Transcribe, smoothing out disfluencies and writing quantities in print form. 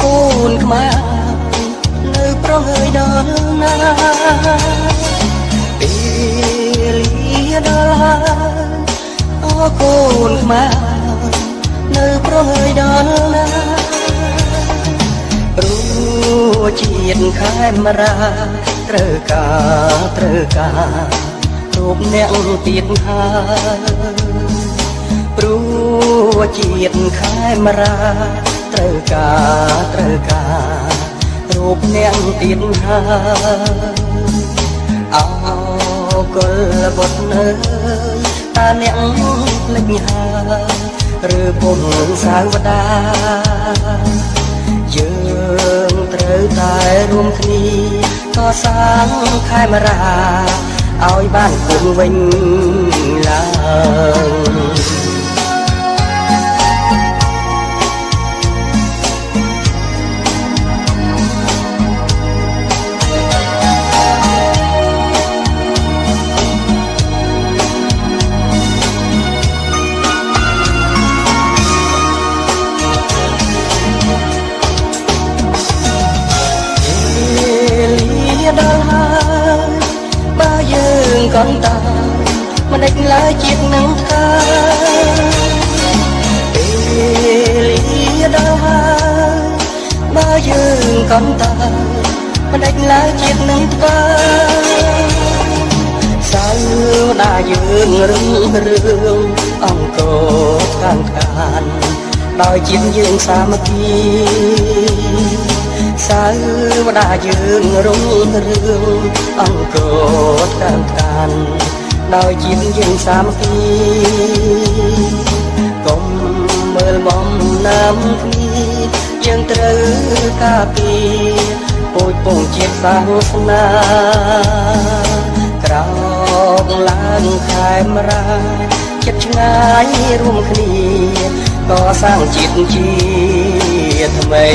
កូនខ្មែរនៅប្រងើយដល់ណាពេលលាដល់ហើយអរកូនខ្មែរនៅប្រងើយដល់ណាព្រោះជាតិខេមរាត្រូវការរូបអ្នកទៀតហើយព្រោះជាតិខេមរាត្រូវការរូបអ្នកទៀតហើយអោគុលបុត្រនៅតាអ្នកភ្លេចហើយឬពុំសាវតាយើងត្រូវតែរួមគ្នាកសាងខេមរាឲ្យបានគង់វិញឡើងដល់ហើយបើយើងកន្តើមិនដេចឡើយជាតិនឹងថាពេលលាដល់ហើយបើយើងកន្តើមិនដេចឡើយជាតិនឹងថាសាវតាយើងរឿងអង្គខាងដោយជាតិយើងសាមគ្គីសាវតាយើងរុងរឿងអង្គខាងដោយជាតិយើងសាមគ្គីកុំមើលបំណាំគ្នាយើងត្រូវការពារពូជពងជាតិសាសនាក្រោកឡើងខេមរាចិត្តឆ្ងាយរួមគ្នាកសាងជាតិជាថ្មី